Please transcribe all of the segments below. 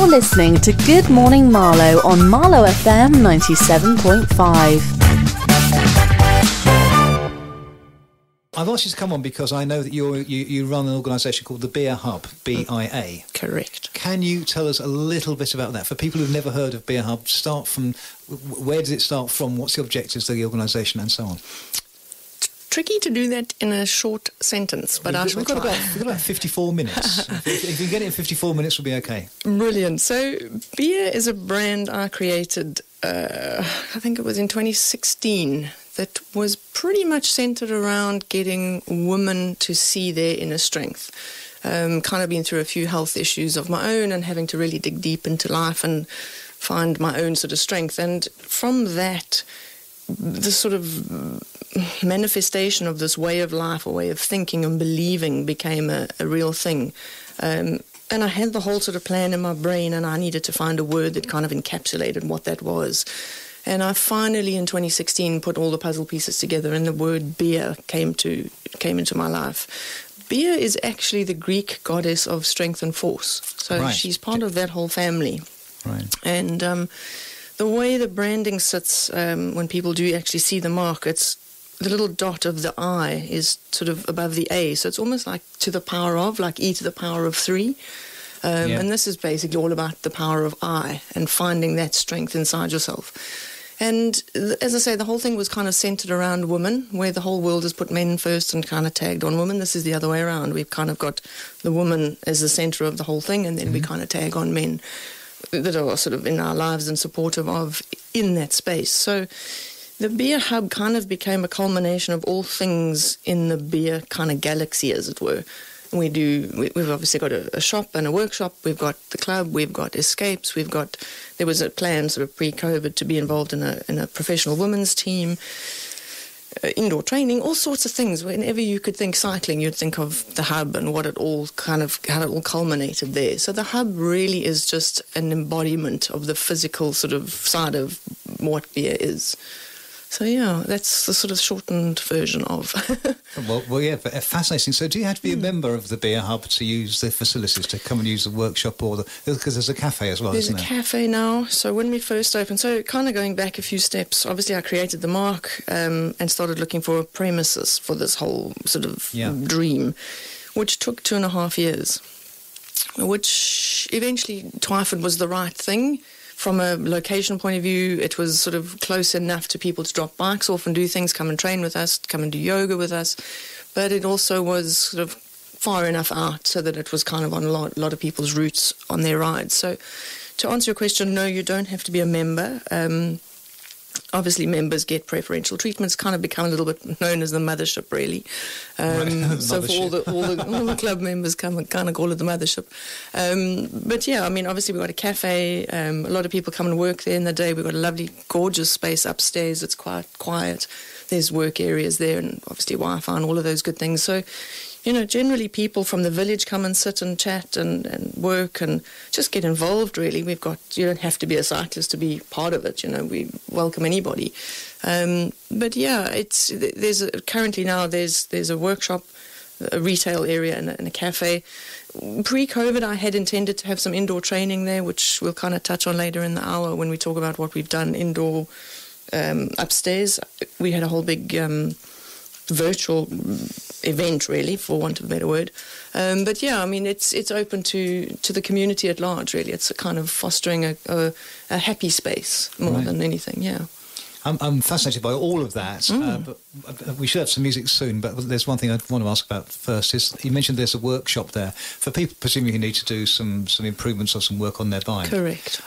You're listening to Good Morning Marlow on MarlowFM 97.5. I've asked you to come on because I know that you run an organisation called the BIA Hub, BIA. Correct. Can you tell us a little bit about that? For people who've never heard of BIA Hub, start from, where does it start from? What's the objectives of the organisation and so on? Tricky to do that in a short sentence, but I shall try. We've got about 54 minutes. If you get it in 54 minutes, we'll be okay. Brilliant. So Bia is a brand I created, I think it was in 2016, that was pretty much centred around getting women to see their inner strength. Kind of been through a few health issues of my own and having to really dig deep into life and find my own sort of strength. And from that, the sort of manifestation of this way of life, or way of thinking and believing, became a real thing. And I had the whole sort of plan in my brain, and I needed to find a word that kind of encapsulated what that was. And I finally, in 2016, put all the puzzle pieces together, and the word Bia came into my life. Bia is actually the Greek goddess of strength and force. So She's part of that whole family. Right. And the way the branding sits, when people do actually see the mark, it's the little dot of the I is sort of above the A. So it's almost like to the power of, like E to the power of 3. And this is basically all about the power of I and finding that strength inside yourself. And as I say, the whole thing was kind of centered around women, where the whole world has put men first and kind of tagged on women. This is the other way around. We've kind of got the woman as the center of the whole thing, and then we kind of tag on men that are sort of in our lives and supportive of in that space. So the BIA Hub kind of became a culmination of all things in the BIA kind of galaxy, as it were. We've obviously got a shop and a workshop. We've got the club. We've got escapes. There was a plan sort of pre-COVID to be involved in a professional women's team, indoor training, all sorts of things. Whenever you could think cycling, you'd think of the hub and how it all culminated there. So the hub really is just an embodiment of the physical sort of side of what BIA is. So, yeah, that's the sort of shortened version of. Well, yeah, fascinating. So do you have to be a member of the BIA Hub to use the facilities, to come and use the workshop, because there's a cafe as well, isn't there? There's a cafe now. So when we first opened, so kind of going back a few steps, obviously I created the mark and started looking for premises for this whole sort of dream, which took 2.5 years, which eventually Twyford was the right thing. From a location point of view, it was sort of close enough to people to drop bikes off and do things, come and train with us, come and do yoga with us. But it also was sort of far enough out so that it was kind of on a lot of people's routes on their rides. So to answer your question, no, you don't have to be a member. Obviously, members get preferential treatments, kind of become a little bit known as the mothership, really. So for all the club members kind of call it the mothership. But yeah, I mean, obviously we've got a cafe. A lot of people come and work there in the day. We've got a lovely, gorgeous space upstairs. It's quite quiet. There's work areas there and obviously Wi-Fi and all of those good things. So, you know, generally people from the village come and sit and chat and work and just get involved, really. You don't have to be a cyclist to be part of it, you know, we welcome anybody. But yeah, currently now there's a workshop, a retail area and a cafe. Pre-COVID, I had intended to have some indoor training there, which we'll kind of touch on later in the hour when we talk about what we've done indoor upstairs. We had a whole big virtual event, really, for want of a better word. But yeah, I mean, it's open to the community at large, really. It's a kind of fostering a happy space more than anything, yeah. I'm fascinated by all of that, but we should have some music soon. But there's one thing I want to ask about first. Is you mentioned there's a workshop there for people presumably who need to do some improvements or some work on their bike. Correct.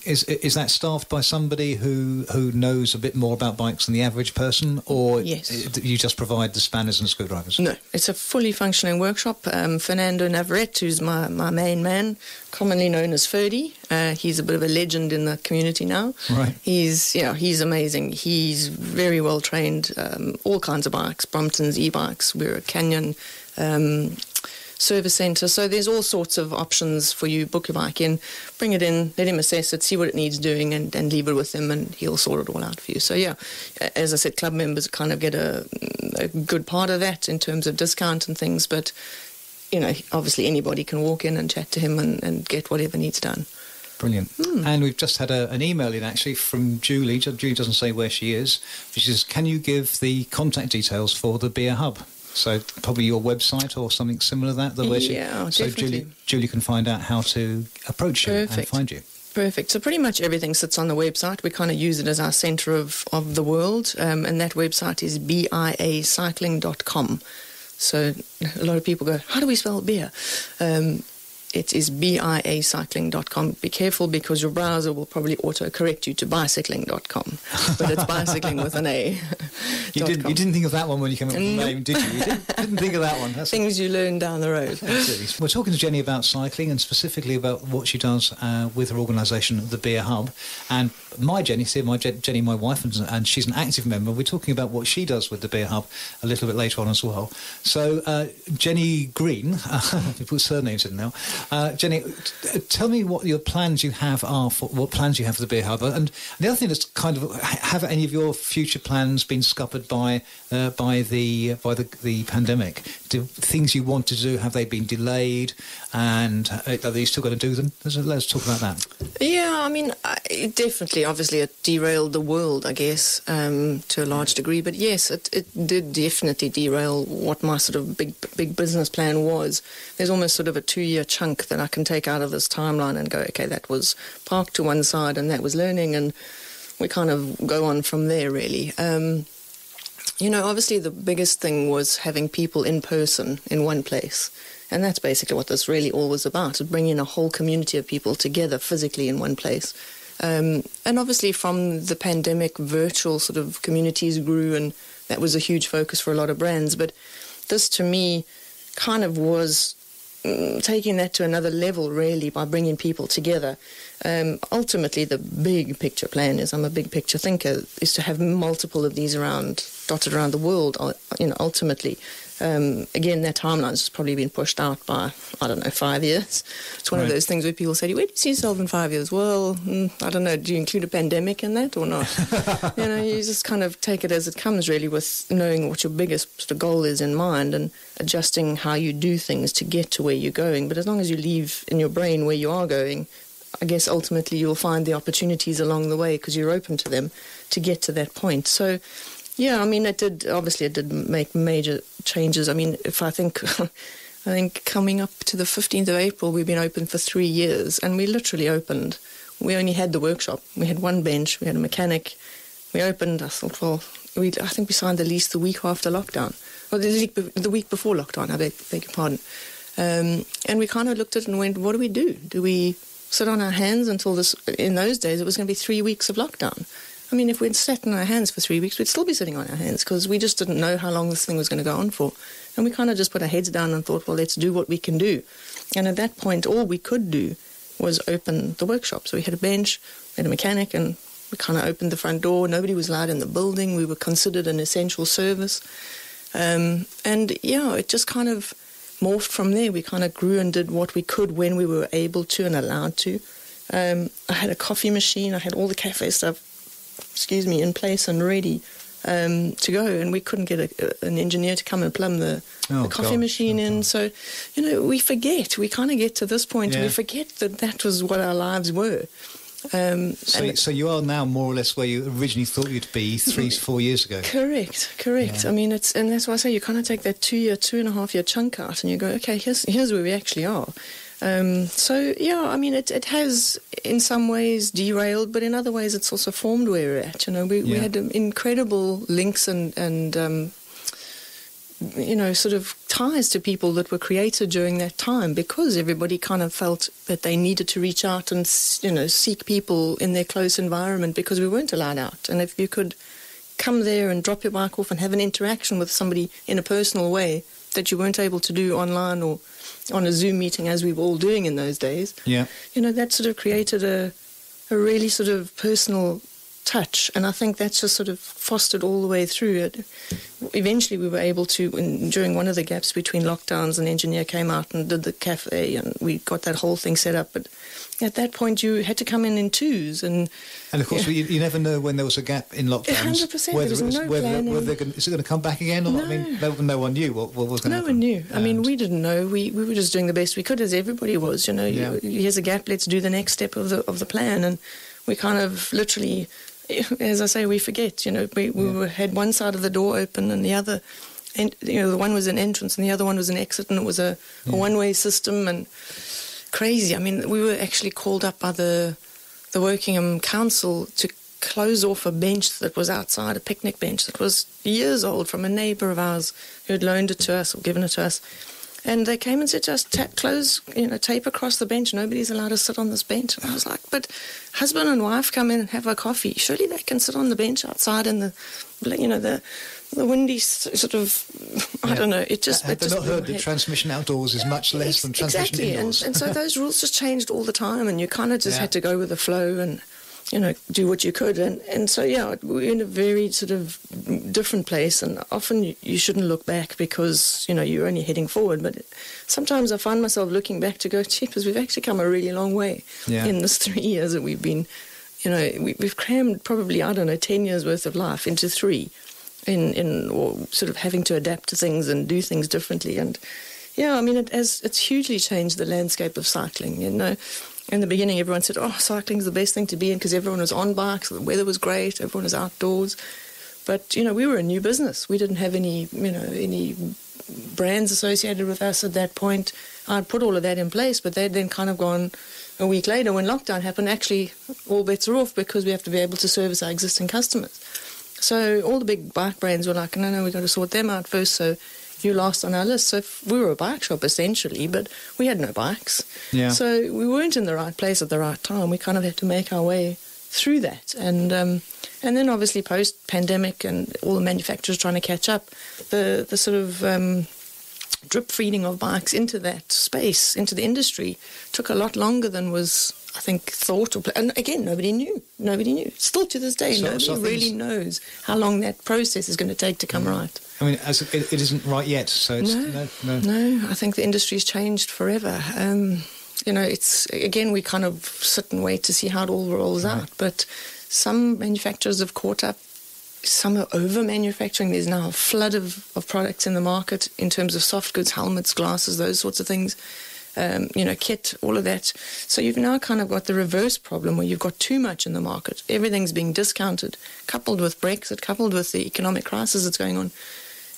Is that staffed by somebody who knows a bit more about bikes than the average person, or you just provide the spanners and screwdrivers? No, it's a fully functioning workshop. Fernando Navarrete, who's my main man, commonly known as Ferdy. He's a bit of a legend in the community now. Right. He's amazing. He's very well trained. All kinds of bikes, Bromptons, e-bikes. We're a Canyon service centre, so there's all sorts of options for you. Book your bike in, bring it in, let him assess it, see what it needs doing, and leave it with him, and he'll sort it all out for you. So yeah, as I said, club members kind of get a good part of that in terms of discount and things, but you know, obviously anybody can walk in and chat to him and get whatever needs done. Brilliant. And we've just had an email in, actually, from Julie. Julie doesn't say where she is. She says, can you give the contact details for the BIA Hub? So probably your website or something similar to that? Definitely. So Julie can find out how to approach you and find you. Perfect. So pretty much everything sits on the website. We kind of use it as our centre of the world, and that website is BIACycling.com. So a lot of people go, how do we spell beer? It is BIACycling.com. Be careful, because your browser will probably auto-correct you to bicycling.com. But it's bicycling with an A. You didn't think of that one when you came up with the name, did you? You didn't think of that one. That's things you learn down the road. Absolutely. We're talking to Jenni about cycling, and specifically about what she does with her organisation, the BIA Hub. And my Jenni's here, Jenni, my wife, and she's an active member. We're talking about what she does with the BIA Hub a little bit later on as well. So Jenni Green, we put surnames in now. Jenni, tell me what your plans you have are for what plans you have for the BIA Hub, and the other thing that's kind of, have any of your future plans been scuppered by the pandemic? Do things you want to do, have they been delayed, and are they still going to do them? Let's talk about that. Yeah, I mean, it definitely, obviously, it derailed the world, I guess, to a large degree. But yes, it did definitely derail what my sort of big business plan was. There's almost sort of a 2-year chunk that I can take out of this timeline and go, okay, that was parked to one side and that was learning, and we kind of go on from there, really. Obviously the biggest thing was having people in person in one place. And that's basically what this really all was about, bringing a whole community of people together physically in one place. And obviously from the pandemic, virtual sort of communities grew, and that was a huge focus for a lot of brands. But this, to me, kind of was taking that to another level, really, by bringing people together. Ultimately, the big picture plan is, I'm a big picture thinker, is to have multiple of these dotted around the world, ultimately. Again, that timeline has probably been pushed out by, 5 years. It's one of those things where people say, where do you see yourself in 5 years? Well, I don't know, do you include a pandemic in that or not? You just kind of take it as it comes, really, with knowing what your biggest sort of goal is in mind and adjusting how you do things to get to where you're going. But as long as you leave in your brain where you are going, I guess ultimately you'll find the opportunities along the way, because you're open to them to get to that point. So, yeah, I mean, it did make major changes. I mean, I think coming up to the 15th of April, we've been open for 3 years, and we literally opened. We only had the workshop. We had one bench. We had a mechanic. We opened. I thought, well, I think we signed the lease the week after lockdown. Well, the week before lockdown, I beg your pardon. And we kind of looked at it and went, what do we do? Do we sit on our hands until this? In those days, it was going to be 3 weeks of lockdown. I mean, if we'd sat on our hands for 3 weeks, we'd still be sitting on our hands, because we just didn't know how long this thing was going to go on for. And we kind of just put our heads down and thought, well, let's do what we can do. And at that point, all we could do was open the workshop. So we had a bench, we had a mechanic, and we kind of opened the front door. Nobody was allowed in the building. We were considered an essential service. And, yeah, it just kind of morphed from there. We kind of grew and did what we could when we were able to and allowed to. I had a coffee machine. I had all the cafe stuff, in place and ready to go, and we couldn't get an engineer to come and plumb the coffee machine in. So, we forget. We kind of get to this point and we forget that was what our lives were. So you are now more or less where you originally thought you'd be 3-4 years ago. Correct. Yeah. I mean, and that's why I say you kind of take that 2.5 year chunk out, and you go, okay, here's where we actually are. So, yeah, I mean, it has in some ways derailed, but in other ways it's also formed where we're at. We had incredible links and sort of ties to people that were created during that time, because everybody kind of felt that they needed to reach out and, seek people in their close environment, because we weren't allowed out. And if you could come there and drop your bike off and have an interaction with somebody in a personal way that you weren't able to do online or on a Zoom meeting, as we were all doing in those days, that sort of created a really sort of personal touch, and I think that's just sort of fostered all the way through it. Eventually we were able to, during one of the gaps between lockdowns, an engineer came out and did the cafe, and we got that whole thing set up. But at that point you had to come in twos, and of course you never know when there was a gap in lockdowns 100%, there was no planning. Is it going to come back again, or no. I mean, no one knew what was going to happen. No one knew. I mean, we didn't know. We were just doing the best we could, as everybody was. Here's a gap, let's do the next step of the plan. And we kind of literally, as I say, we forget. We had one side of the door open and the other, and the one was an entrance and the other one was an exit, and it was a one-way system, and crazy. I mean, we were actually called up by the Wokingham Council to close off a bench that was outside, a picnic bench that was years old, from a neighbour of ours who had loaned it to us or given it to us. And they came and said to us, close, tape across the bench. Nobody's allowed to sit on this bench. And I was like, but husband and wife come in and have a coffee. Surely they can sit on the bench outside in the windy sort of, I don't know. It just... Have they not heard that transmission outdoors is much less than transmission indoors? And so those rules just changed all the time, and you kind of just had to go with the flow and, do what you could. And so, we're in a very sort of different place, and often you shouldn't look back because, you're only heading forward. But sometimes I find myself looking back to go, jeepers, we've actually come a really long way in this 3 years that we've been, we've crammed probably, 10 years worth of life into 3 or sort of having to adapt to things and do things differently. And, it's hugely changed the landscape of cycling, In the beginning, everyone said, cycling's the best thing to be in because everyone was on bikes, the weather was great, everyone was outdoors. But, we were a new business. We didn't have any brands associated with us at that point. I'd put all of that in place, but they'd then kind of gone a week later when lockdown happened. Actually, all bets are off because we have to be able to service our existing customers. So all the big bike brands were like, no, we've got to sort them out first, so you last on our list. So we were a bike shop essentially, but we had no bikes. Yeah. So we weren't in the right place at the right time. We kind of had to make our way through that. And then obviously post-pandemic and all the manufacturers trying to catch up, the sort of drip feeding of bikes into that space, into the industry, took a lot longer than was, I think, thought. And again, nobody knew. Still to this day, nobody really knows how long that process is going to take to come right. I mean, it isn't right yet, so it's... No, I think the industry's changed forever. It's, again, we kind of sit and wait to see how it all rolls out. But some manufacturers have caught up. Some are over-manufacturing. There's now a flood of products in the market in terms of soft goods, helmets, glasses, those sorts of things. Kit, all of that. So you've now kind of got the reverse problem where you've got too much in the market. Everything's being discounted, coupled with Brexit, coupled with the economic crisis that's going on.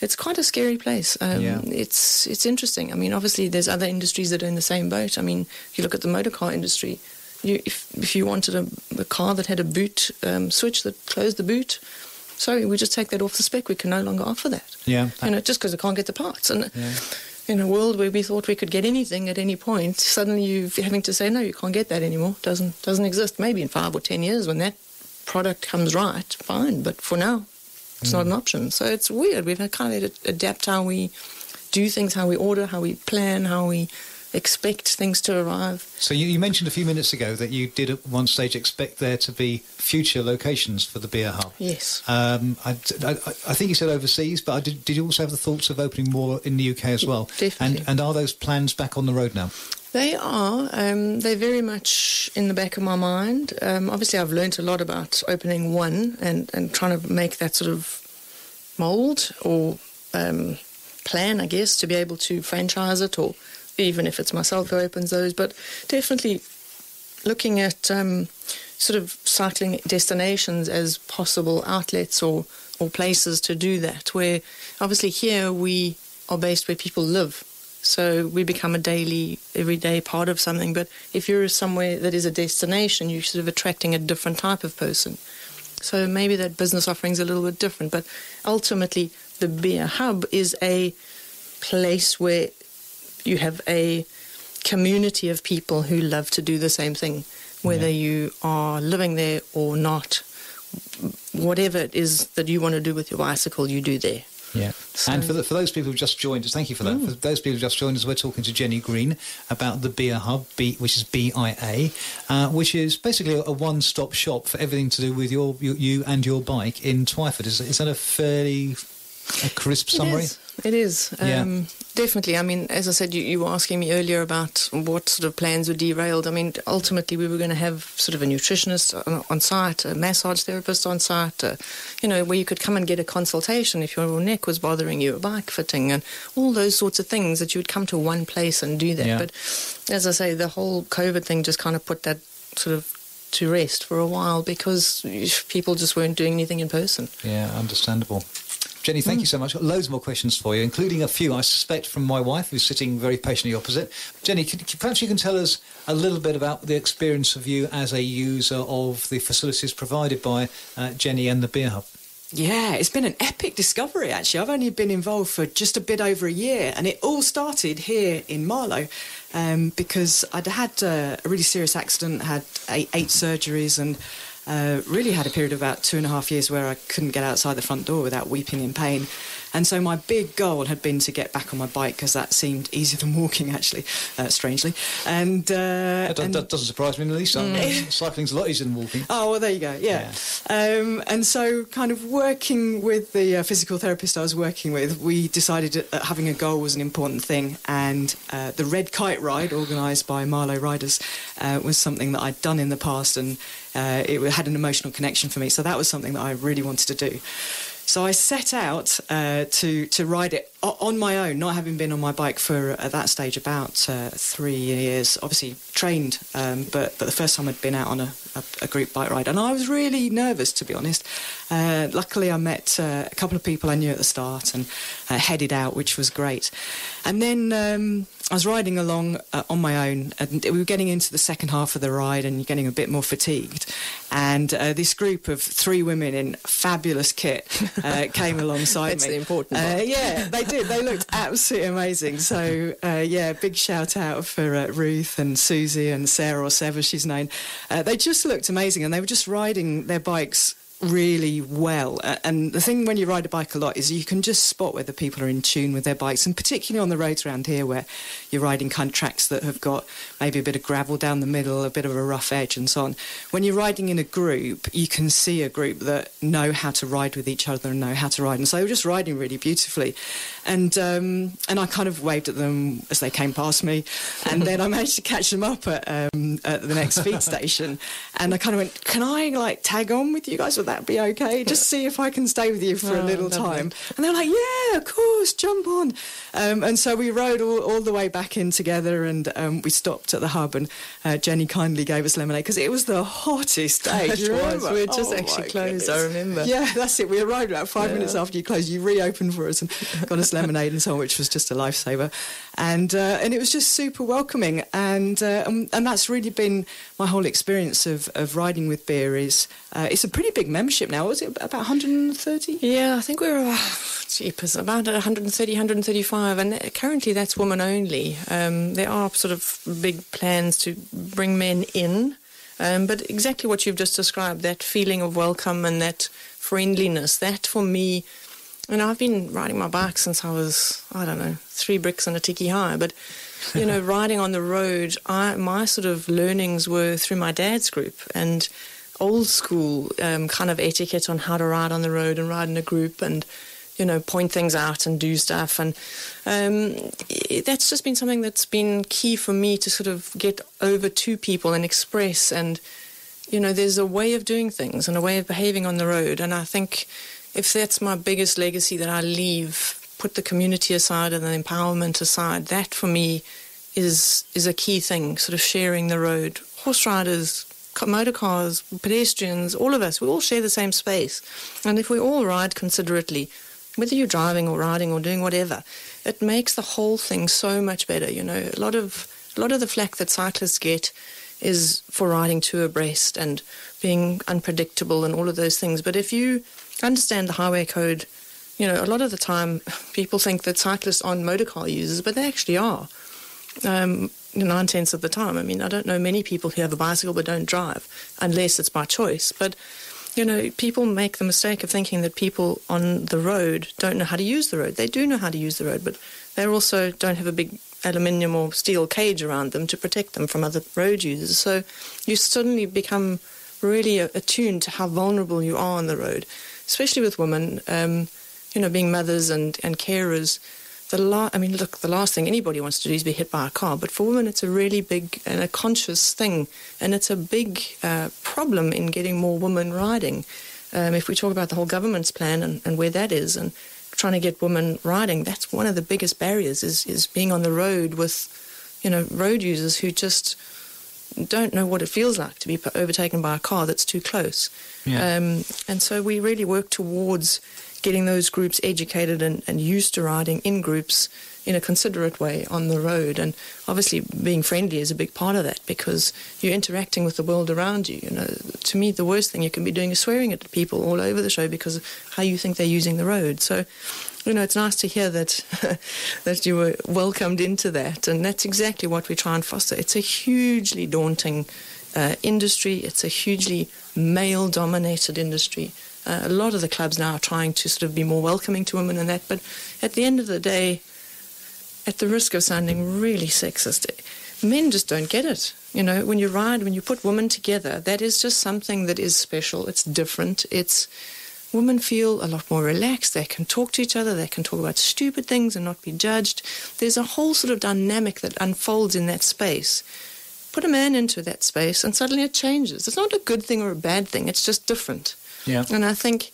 It's quite a scary place. It's interesting. I mean, obviously there's other industries that are in the same boat. I mean, if you look at the motor car industry, if you wanted a car that had a boot switch that closed the boot, sorry, we just take that off the spec. We can no longer offer that. Yeah. Just because we can't get the parts. And in a world where we thought we could get anything at any point, suddenly you're having to say, no, you can't get that anymore. Doesn't exist. Maybe in 5 or 10 years when that product comes right, fine. But for now, it's not an option. So it's weird. We've had kind of adapt how we do things, how we order, how we plan, how we expect things to arrive. So you mentioned a few minutes ago that you did at one stage expect there to be future locations for the BIA Hub. Yes. I think you said overseas, but did you also have the thoughts of opening more in the UK as well? Definitely. And are those plans back on the road now? They are. They're very much in the back of my mind. Obviously, I've learnt a lot about opening one and trying to make that sort of mould or plan, I guess, to be able to franchise it, or even if it's myself who opens those. But definitely looking at sort of cycling destinations as possible outlets or places to do that, where obviously here we are based where people live. So we become a daily, everyday part of something. But if you're somewhere that is a destination, you're sort of attracting a different type of person. So maybe that business offering's a little bit different. But ultimately, the BIA Hub is a place where you have a community of people who love to do the same thing, whether you are living there or not. Whatever it is that you want to do with your bicycle, you do there. Yeah. So, and for those people who just joined us, thank you for that. For those people who just joined us, we're talking to Jenni Green about the BIA Hub, which is BIA, which is basically a one-stop shop for everything to do with you and your bike in Twyford. Is that a fairly crisp summary? It is. Yeah. Definitely. I mean, as I said, you were asking me earlier about what sort of plans were derailed. I mean, ultimately, we were going to have sort of a nutritionist on site, a massage therapist on site, where you could come and get a consultation if your neck was bothering you, a bike fitting, and all those sorts of things that you would come to one place and do that. Yeah. But as I say, the whole COVID thing just kind of put that sort of to rest for a while because people just weren't doing anything in person. Yeah, understandable. Jenni, thank you so much. Got loads more questions for you, including a few, I suspect, from my wife, who's sitting very patiently opposite. Jenni, perhaps you can tell us a little bit about the experience of you as a user of the facilities provided by Jenni and the BIA Hub. Yeah, it's been an epic discovery, actually. I've only been involved for just a bit over a year, and it all started here in Marlow because I'd had a really serious accident, had eight surgeries, and really had a period of about 2.5 years where I couldn't get outside the front door without weeping in pain. And so my big goal had been to get back on my bike because that seemed easier than walking, actually, strangely. And that doesn't surprise me in the least. Cycling's a lot easier than walking. Oh, well, there you go, yeah. And so kind of working with the physical therapist I was working with, we decided that having a goal was an important thing. And the Red Kite Ride, organised by Marlow riders, was something that I'd done in the past, and it had an emotional connection for me. So that was something that I really wanted to do. So I set out to ride it on my own, not having been on my bike for, at that stage, about 3 years. Obviously trained, but the first time I'd been out on a group bike ride. And I was really nervous, to be honest. Luckily, I met a couple of people I knew at the start and headed out, which was great. And then I was riding along on my own, and we were getting into the second half of the ride and you're getting a bit more fatigued. And this group of 3 women in fabulous kit came alongside That's me. the important part. Yeah, they did. They looked absolutely amazing. So, big shout out for Ruth and Susie and Sarah, or Sev as she's known. They just looked amazing, and they were just riding their bikes really well. And the thing when you ride a bike a lot is you can just spot whether people are in tune with their bikes, and particularly on the roads around here where you're riding kind of tracks that have got maybe a bit of gravel down the middle, a bit of a rough edge and so on. When you're riding in a group, you can see a group that know how to ride with each other and know how to ride, and so they were just riding really beautifully. And I kind of waved at them as they came past me, and then I managed to catch them up at the next feed station, and I kind of went, can I tag on with you guys? Would that be okay? Just see if I can stay with you for a little time. And they were like, yeah, of course, jump on. And so we rode all the way back in together, and we stopped at the hub, and Jenni kindly gave us lemonade because it was the hottest day. Do you remember? We had just actually closed, I remember. Yeah, that's it. We arrived about 5 minutes after you closed. You reopened for us and got us lemonade and so on, which was just a lifesaver. And it was just super welcoming. And that's really been my whole experience of riding with Bia. It's a pretty big membership now. Was it about 130? Yeah, I think we're about 130, 135, and currently that's women only. There are sort of big plans to bring men in, but exactly what you've just described, that feeling of welcome and that friendliness, that for me, I've been riding my bike since I was, 3 bricks and a tiki high, but riding on the road, my sort of learnings were through my dad's group and old school kind of etiquette on how to ride on the road and ride in a group and, point things out and do stuff. And that's just been something that's been key for me to sort of get over to people and express. And, there's a way of doing things and a way of behaving on the road. And I think if that's my biggest legacy that I leave, put the community aside and the empowerment aside, that for me is a key thing, sort of sharing the road. Horse riders, motor cars, pedestrians, all of us, we all share the same space. And if we all ride considerately, whether you're driving or riding or doing whatever, it makes the whole thing so much better. A lot of the flack that cyclists get is for riding too abreast and being unpredictable and all of those things. But if you understand the highway code, a lot of the time people think that cyclists aren't motor car users, but they actually are. 9/10 of the time. I don't know many people who have a bicycle but don't drive, unless it's by choice. But people make the mistake of thinking that people on the road don't know how to use the road. They do know how to use the road, but they also don't have a big aluminium or steel cage around them to protect them from other road users. So you suddenly become really attuned to how vulnerable you are on the road, especially with women, being mothers and carers. The last thing anybody wants to do is be hit by a car, but for women it's a really big and a conscious thing, and it's a big problem in getting more women riding. If we talk about the whole government's plan and where that is, and trying to get women riding, that's one of the biggest barriers is being on the road with, road users who just don't know what it feels like to be overtaken by a car that's too close. Yeah. And so we really work towards getting those groups educated and used to riding in groups in a considerate way on the road. And obviously being friendly is a big part of that, because you're interacting with the world around you. To me, the worst thing you can be doing is swearing at people all over the show because of how you think they're using the road. So, it's nice to hear that that you were welcomed into that. And that's exactly what we try and foster. It's a hugely daunting industry. It's a hugely male-dominated industry. A lot of the clubs now are trying to sort of be more welcoming to women and that, but at the end of the day, at the risk of sounding really sexist, men just don't get it. When you ride, when you put women together, that is just something that is special. It's different. Women feel a lot more relaxed. They can talk to each other. They can talk about stupid things and not be judged. There's a whole sort of dynamic that unfolds in that space. Put a man into that space and suddenly it changes. It's not a good thing or a bad thing. It's just different. Yeah. And I think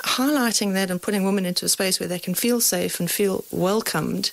highlighting that and putting women into a space where they can feel safe and feel welcomed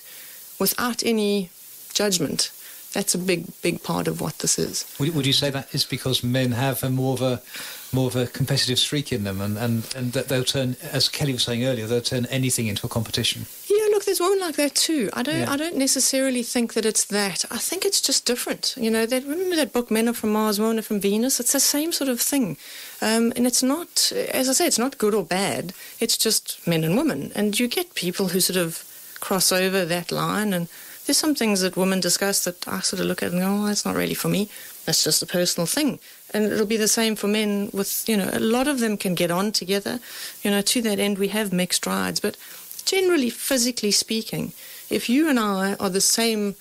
without any judgment, that's a big, big part of what this is. Would you say that is because men have more of a competitive streak in them, and that they'll turn, as Kelly was saying earlier, they'll turn anything into a competition? Yeah, look, there's women like that too. I don't necessarily think that it's that. I think it's just different. Remember that book, Men Are From Mars, Women Are From Venus? It's the same sort of thing. And it's not, as I say, it's not good or bad. It's just men and women. And you get people who sort of cross over that line, and there's some things that women discuss that I sort of look at and go, oh, that's not really for me. That's just a personal thing. And it'll be the same for men with, a lot of them can get on together. To that end, we have mixed rides. But generally, physically speaking, if you and I are the same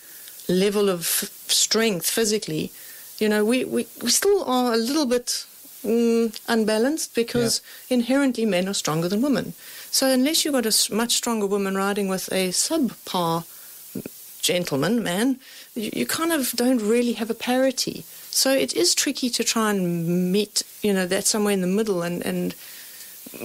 level of strength physically, we still are a little bit unbalanced, because inherently men are stronger than women. So unless you've got a much stronger woman riding with a subpar man, you kind of don't really have a parity. So it is tricky to try and meet, that somewhere in the middle, and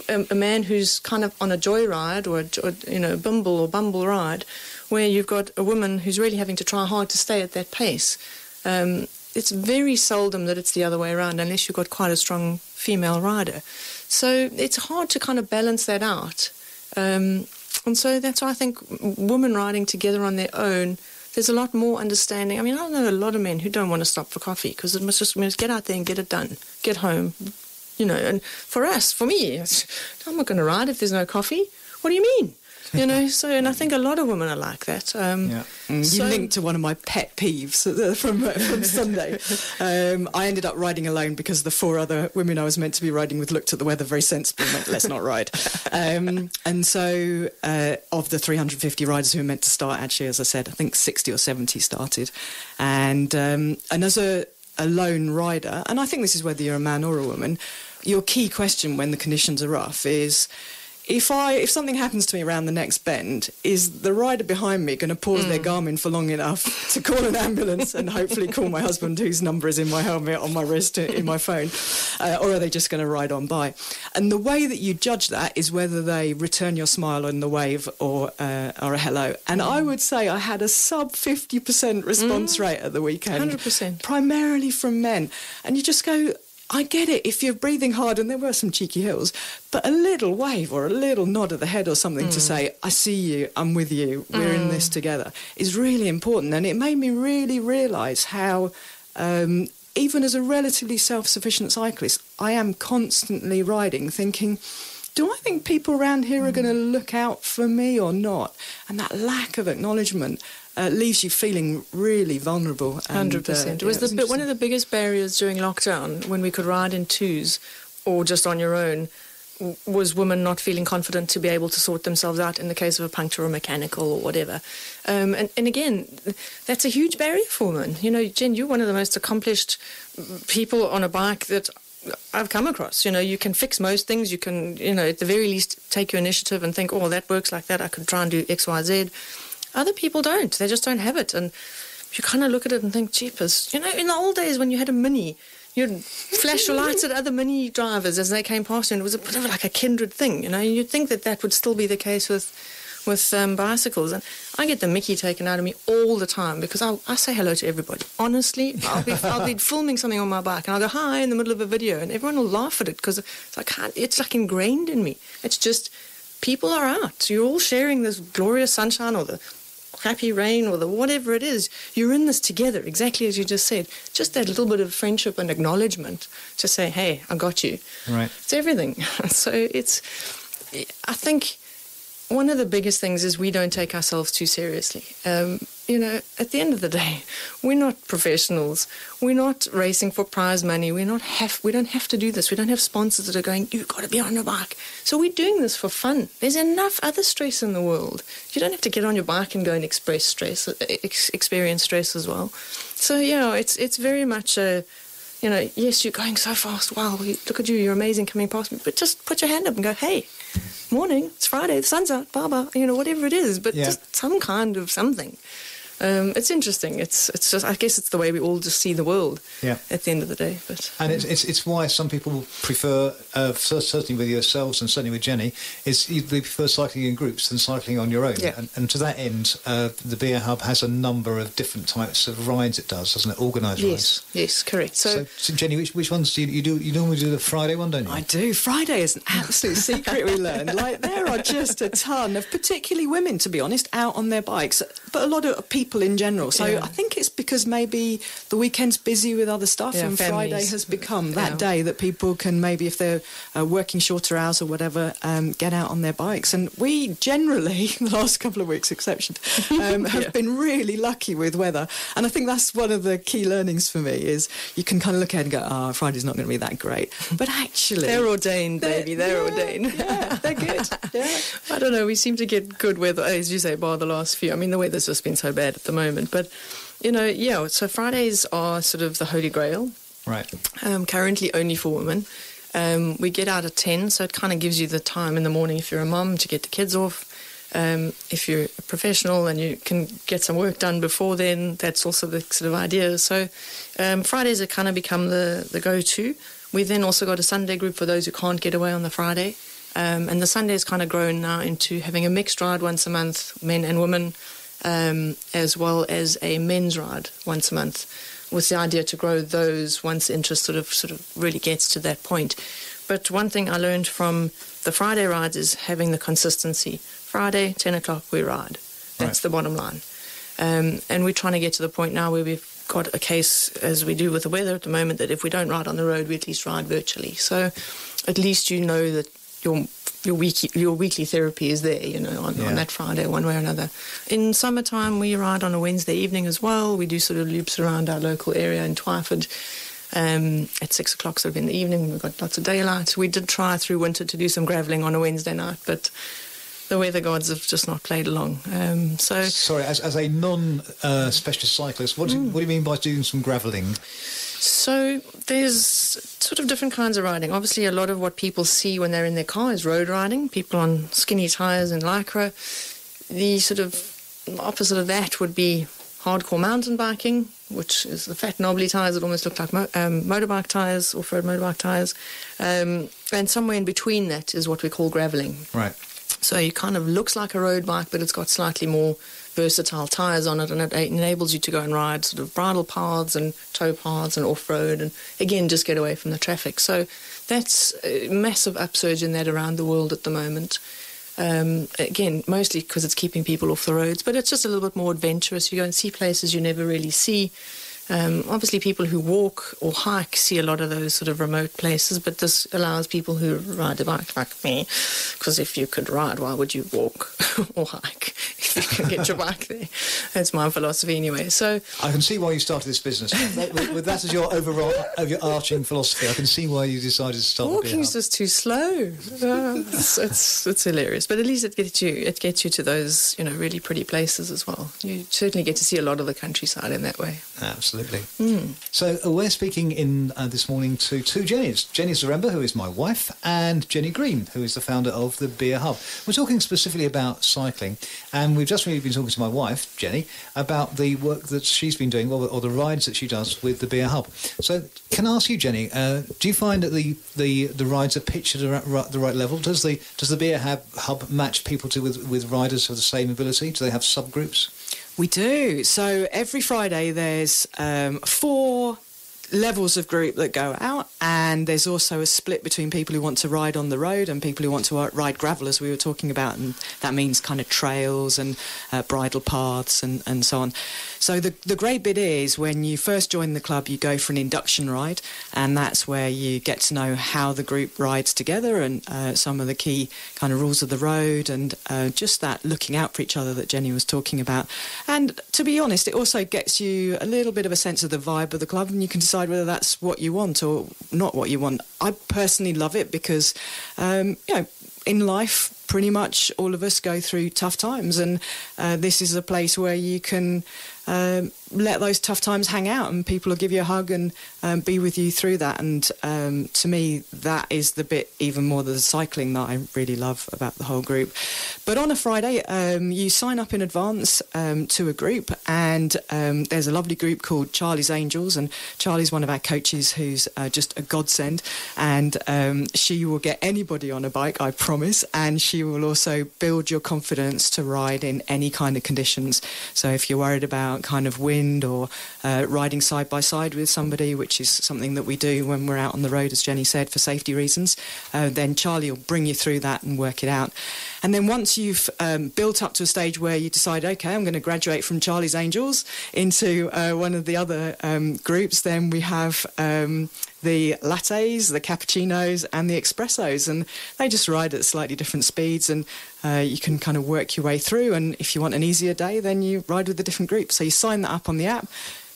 a man who's kind of on a joyride or a bimble or bumble ride, where you've got a woman who's really having to try hard to stay at that pace. It's very seldom that it's the other way around, unless you've got quite a strong female rider. So it's hard to kind of balance that out. And so that's why I think women riding together on their own, there's a lot more understanding. I mean, I know a lot of men who don't want to stop for coffee, because it must just mean get out there and get it done, get home, and for me, I'm not going to ride if there's no coffee. What do you mean? So, and I think a lot of women are like that. You linked to one of my pet peeves from Sunday. I ended up riding alone because the 4 other women I was meant to be riding with looked at the weather very sensibly and went, let's not ride. And so of the 350 riders who were meant to start, actually, as I said, I think 60 or 70 started. And as a lone rider, and I think this is whether you're a man or a woman, your key question when the conditions are rough is, if something happens to me around the next bend, is the rider behind me going to pause their Garmin for long enough to call an ambulance and hopefully call my husband, whose number is in my helmet, on my wrist, in my phone, or are they just going to ride on by? And the way that you judge that is whether they return your smile in the wave or a hello. And I would say I had a sub 50% response rate at the weekend. 100%. Primarily from men. And you just go, I get it if you're breathing hard, and there were some cheeky hills, but a little wave or a little nod of the head or something to say, I see you, I'm with you, we're in this together, is really important. And it made me really realise how, even as a relatively self-sufficient cyclist, I am constantly riding thinking, do I think people around here are going to look out for me or not? And that lack of acknowledgement leaves you feeling really vulnerable. 100%. It was one of the biggest barriers during lockdown, when we could ride in twos, or just on your own, was women not feeling confident to be able to sort themselves out in the case of a puncture or mechanical or whatever. And again, that's a huge barrier for women. You know, Jen, you're one of the most accomplished people on a bike that I've come across. You know, you can fix most things. You can, you know, at the very least take your initiative and think, oh, that works like that. I could try and do X, Y, Z. Other people don't. They just don't have it. And you kind of look at it and think, jeepers. You know, in the old days when you had a Mini, you'd flash your lights at other Mini drivers as they came past you, and it was a bit of like a kindred thing, you know. You'd think that would still be the case with bicycles. And I get the mickey taken out of me all the time because I say hello to everybody. Honestly, I'll be filming something on my bike and I'll go hi in the middle of a video, and everyone will laugh at it because it's like ingrained in me. It's just people are out. You're all sharing this glorious sunshine or the crappy rain or the whatever it is. You're in this together, exactly as you just said. Just that little bit of friendship and acknowledgement to say, hey, I got you. Right. It's everything. So I think one of the biggest things is we don't take ourselves too seriously. You know, at the end of the day, we're not professionals. We're not racing for prize money. We don't have to do this. We don't have sponsors that are going, you've got to be on your bike. So we're doing this for fun. There's enough other stress in the world. You don't have to get on your bike and go and experience stress as well. So, yeah, it's very much a, you know, yes, you're going so fast. Wow, look at you. You're amazing coming past me. But just put your hand up and go, hey, morning, it's Friday, the sun's out, baba, you know, whatever it is. But just some kind of something. It's interesting. It's just, I guess it's the way we all just see the world at the end of the day. But and it's why some people prefer, certainly with yourselves and certainly with Jenny, is they prefer cycling in groups than cycling on your own. Yeah. And to that end, the BIA Hub has a number of different types of rides it does, doesn't it? Organised rides. Yes, correct. So Jenny, which ones do you do? You normally do the Friday one, don't you? I do. Friday is an absolute secret, we learned. Like, there are just a ton of, particularly women, to be honest, out on their bikes, but a lot of people in general. So I think it's because maybe the weekend's busy with other stuff, and families. Friday has become that day that people can, maybe if they're working shorter hours or whatever, get out on their bikes. And we generally, the last couple of weeks exception, have been really lucky with weather. And I think that's one of the key learnings for me, is you can kind of look ahead and go, Friday's not going to be that great. But actually, they're ordained, baby. They're ordained. Yeah, they're good. Yeah. I don't know. We seem to get good weather, as you say, bar the last few. I mean, the weather's just been so bad at the moment. But, you know, so Fridays are sort of the holy grail. Right. Currently only for women. We get out at 10, so it kind of gives you the time in the morning if you're a mum to get the kids off. If you're a professional and you can get some work done before then, that's also the sort of idea. So Fridays have kind of become the go-to. We then also got a Sunday group for those who can't get away on the Friday. And the Sunday has kind of grown now into having a mixed ride once a month, men and women, as well as a men's ride once a month, with the idea to grow those once interest sort of really gets to that point. But one thing I learned from the Friday rides is having the consistency. Friday, 10 o'clock, we ride. That's the bottom line. And we're trying to get to the point now where we've got a case, as we do with the weather at the moment, that if we don't ride on the road, we at least ride virtually. So at least you know that your weekly therapy is there, you know, on that Friday, one way or another. In summertime, we ride on a Wednesday evening as well. We do sort of loops around our local area in Twyford at 6 o'clock, sort of in the evening. We've got lots of daylight. We did try through winter to do some gravelling on a Wednesday night, but the weather gods have just not played along. Sorry, as a non-specialist cyclist, what do you mean by doing some gravelling? So there's sort of different kinds of riding. Obviously, a lot of what people see when they're in their car is road riding, people on skinny tyres and lycra. The sort of opposite of that would be hardcore mountain biking, which is the fat knobbly tyres that almost look like motorbike tyres, off-road motorbike tyres. And somewhere in between that is what we call gravelling. Right. So it kind of looks like a road bike, but it's got slightly more versatile tyres on it, and it enables you to go and ride sort of bridle paths and tow paths and off-road, and again, just get away from the traffic. So that's a massive upsurge in that around the world at the moment. Again, mostly because it's keeping people off the roads, but it's just a little bit more adventurous. You go and see places you never really see. Obviously, people who walk or hike see a lot of those sort of remote places, but this allows people who ride a bike like me, because if you could ride, why would you walk or hike if you can get your bike there? That's my philosophy anyway. So I can see why you started this business. With that as your overarching philosophy, I can see why you decided to start the BIA Hub. Walking's just too slow. It's hilarious, but at least it gets you to those really pretty places as well. You certainly get to see a lot of the countryside in that way. Absolutely. So we're speaking in this morning to two Jennies. Jenni Zaremba, who is my wife, and Jenni Green, who is the founder of the BIA Hub. We're talking specifically about cycling, and we've just really been talking to my wife, Jenni, about the work that she's been doing, or the rides that she does with the BIA Hub. So can I ask you, Jenni, do you find that the rides are pitched at the right level? Does the BIA Hub match people with riders of the same ability? Do they have subgroups? We do. So every Friday there's 4 levels of group that go out, and there's also a split between people who want to ride on the road and people who want to ride gravel, as we were talking about, and that means kind of trails and bridle paths and so on. So the great bit is when you first join the club, you go for an induction ride, and that's where you get to know how the group rides together and some of the key kind of rules of the road, and just that looking out for each other that Jenni was talking about. And to be honest, it also gets you a little bit of a sense of the vibe of the club, and you can decide whether that's what you want or not what you want. I personally love it because, in life, pretty much all of us go through tough times, and this is a place where you can let those tough times hang out, and people will give you a hug and be with you through that. And to me, that is the bit even more than the cycling that I really love about the whole group. But on a Friday, you sign up in advance to a group, and there's a lovely group called Charlie's Angels, and Charlie's one of our coaches who's just a godsend, and she will get anybody on a bike, I promise, and she will also build your confidence to ride in any kind of conditions. So if you're worried about kind of wind or riding side by side with somebody, which is something that we do when we're out on the road, as Jenni said, for safety reasons, then Charlie will bring you through that and work it out. And then once you've built up to a stage where you decide, OK, I'm going to graduate from Charlie's Angels into one of the other groups, then we have the lattes, the cappuccinos and the espressos, and they just ride at slightly different speeds, and you can kind of work your way through. And if you want an easier day, then you ride with a different group. So you sign that up on the app,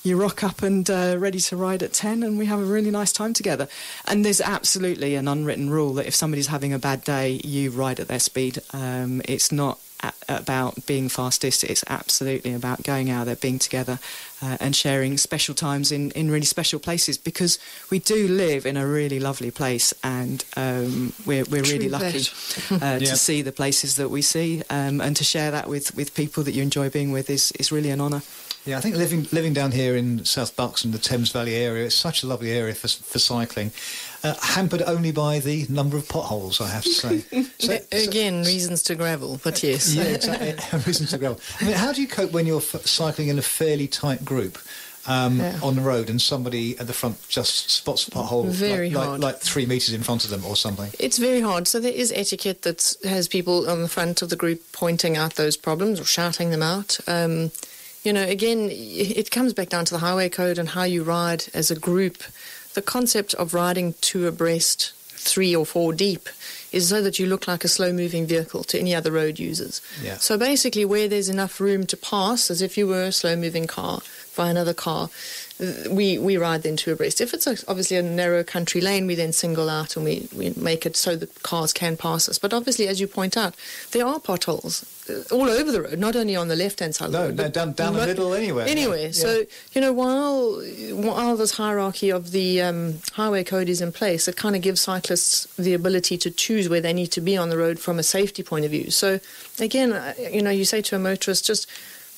you rock up and ready to ride at 10, and we have a really nice time together. And there's absolutely an unwritten rule that if somebody's having a bad day, you ride at their speed. It's not about being fastest, it's absolutely about going out there, being together and sharing special times in really special places, because we do live in a really lovely place, and we're really lucky to see the places that we see, and to share that with people that you enjoy being with is really an honour. Yeah, I think living down here in South Bucks and the Thames Valley area, it's such a lovely area for cycling. Hampered only by the number of potholes, I have to say. Again, reasons to gravel, but yes. Yeah, exactly. Reasons to gravel. I mean, how do you cope when you're cycling in a fairly tight group on the road and somebody at the front just spots a pothole like 3 metres in front of them or something? It's very hard. So there is etiquette that has people on the front of the group pointing out those problems or shouting them out. Again, it comes back down to the highway code and how you ride as a group. The concept of riding 2 abreast, 3 or 4 deep, is so that you look like a slow-moving vehicle to any other road users. Yeah. So basically, where there's enough room to pass, as if you were a slow-moving car by another car, we ride then 2 abreast. If it's obviously a narrow country lane, we then single out and we make it so that cars can pass us. But obviously, as you point out, there are potholes all over the road, not only on the left-hand side of the road. No, down the middle anywhere. Anywhere. Yeah. So, while this hierarchy of the highway code is in place, it kind of gives cyclists the ability to choose where they need to be on the road from a safety point of view. So, again, you say to a motorist, just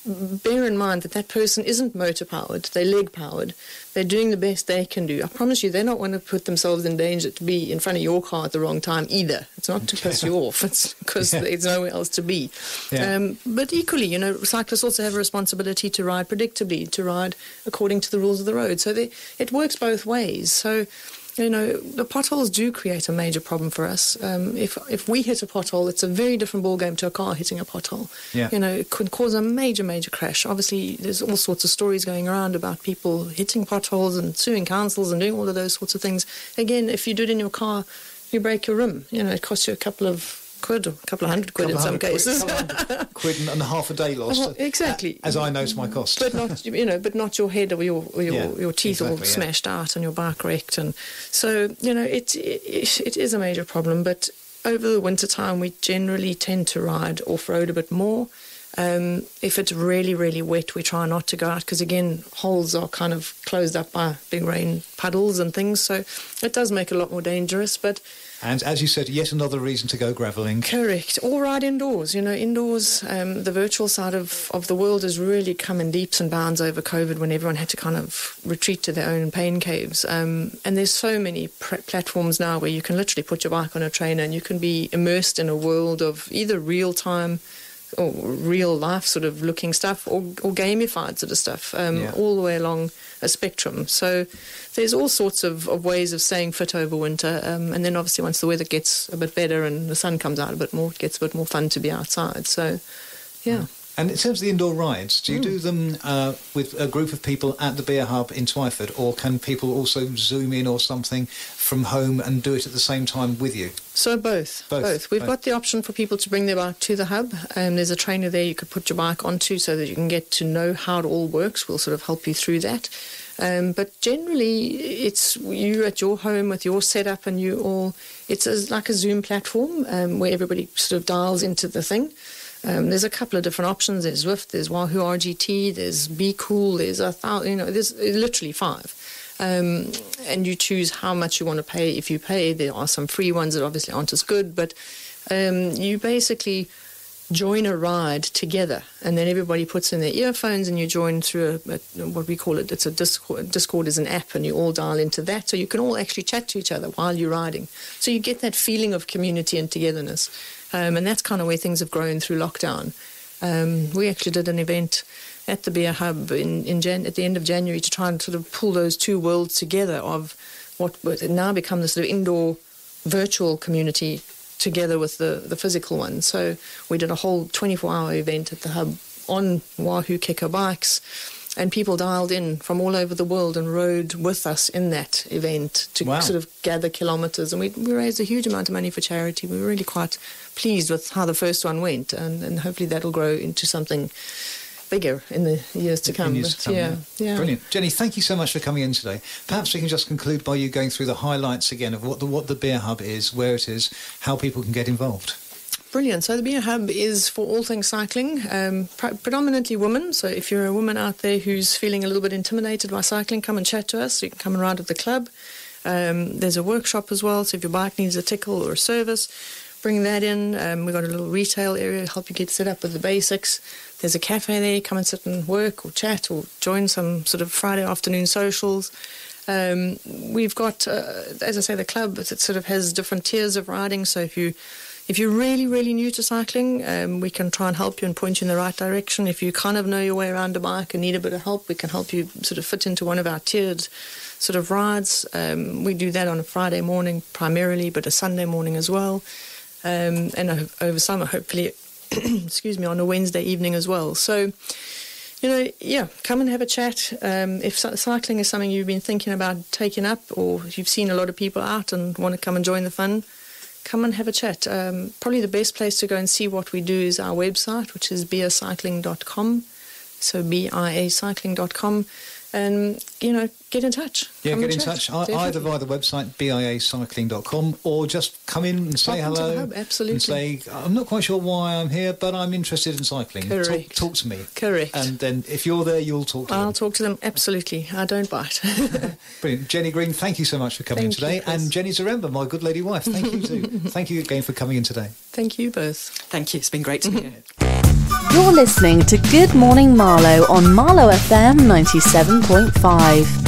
bear in mind that person isn't motor-powered, they're leg-powered. They're doing the best they can do. I promise you, they're not going to put themselves in danger to be in front of your car at the wrong time either. It's not to piss you off, it's because there's nowhere else to be. Yeah. But equally, cyclists also have a responsibility to ride predictably, to ride according to the rules of the road. So it works both ways. So the potholes do create a major problem for us. If we hit a pothole, it's a very different ballgame to a car hitting a pothole. Yeah. It could cause a major, major crash. Obviously, there's all sorts of stories going around about people hitting potholes and suing councils and doing all of those sorts of things. Again, if you do it in your car, you break your rim. It costs you a couple of quid, or a couple of hundred quid in some cases. Quid and half a day lost. Exactly. As I know, it's my cost. But not your head or your teeth all smashed out and your bike wrecked. And so it is a major problem. But over the winter time, we generally tend to ride off road a bit more. If it's really, really wet, we try not to go out because, again, holes are kind of closed up by big rain puddles and things. So it does make it a lot more dangerous. And as you said, yet another reason to go gravelling. Correct. Or ride indoors. Indoors, the virtual side of the world has really come in leaps and bounds over COVID when everyone had to kind of retreat to their own pain caves. And there's so many platforms now where you can literally put your bike on a trainer and you can be immersed in a world of either real-time or real life sort of looking stuff or gamified sort of stuff all the way along a spectrum. So there's all sorts of ways of staying fit over winter, and then obviously once the weather gets a bit better and the sun comes out a bit more, it gets a bit more fun to be outside. So yeah. And in terms of the indoor rides, do you do them with a group of people at the BIA Hub in Twyford, or can people also zoom in or something from home and do it at the same time with you? So both. We've got the option for people to bring their bike to the hub. There's a trainer there you could put your bike onto so that you can get to know how it all works. We'll sort of help you through that. But generally, it's you at your home with your setup and it's like a Zoom platform where everybody sort of dials into the thing. There's a couple of different options. There's Zwift, there's Wahoo RGT, there's Be Cool, there's there's literally 5. And you choose how much you want to pay. If you pay, there are some free ones that obviously aren't as good, but you basically join a ride together, and then everybody puts in their earphones and you join through what we call it, it's a Discord. Discord is an app, and you all dial into that, so you can all actually chat to each other while you're riding. So you get that feeling of community and togetherness. And that's kind of where things have grown through lockdown. We actually did an event at the BIA Hub at the end of January to try and sort of pull those two worlds together of what would now become the sort of indoor virtual community together with the physical one. So we did a whole 24-hour event at the Hub on Wahoo Kicker bikes, and people dialed in from all over the world and rode with us in that event to sort of gather kilometres. And we raised a huge amount of money for charity. We were really quite pleased with how the first one went, and hopefully that'll grow into something bigger in the years to come. Yeah. Brilliant. Jenny, thank you so much for coming in today. Perhaps we can just conclude by you going through the highlights again of what the BIA Hub is, where it is, how people can get involved. Brilliant. So the BIA Hub is for all things cycling, predominantly women. So if you're a woman out there who's feeling a little bit intimidated by cycling, come and chat to us. You can come and ride at the club. There's a workshop as well. So if your bike needs a tickle or a service, bring that in. We've got a little retail area to help you get set up with the basics. There's a cafe there. Come and sit and work or chat or join some sort of Friday afternoon socials. We've got, as I say, the club. It sort of has different tiers of riding. So if you're really, really new to cycling, we can try and help you and point you in the right direction. If you kind of know your way around a bike and need a bit of help, we can help you sort of fit into one of our tiered sort of rides. We do that on a Friday morning primarily, but a Sunday morning as well. And over summer, hopefully, on a Wednesday evening as well. So, come and have a chat. If cycling is something you've been thinking about taking up, or you've seen a lot of people out and want to come and join the fun, come and have a chat. Probably the best place to go and see what we do is our website, which is biacycling.com. So biacycling.com. And, get in touch. Yeah, get in touch. Either via the website, biacycling.com, or just come in and say hello. Hub, absolutely. And say, I'm not quite sure why I'm here, but I'm interested in cycling. Correct. Talk to me. Correct. And then if you're there, you'll talk to them. I'll talk to them, absolutely. I don't bite. Brilliant. Jenni Green, thank you so much for coming in today. And Jenny Zaremba, my good lady wife, thank you too. Thank you again for coming in today. Thank you both. Thank you. It's been great to be here. You're listening to Good Morning Marlow on MarlowFM 97.5.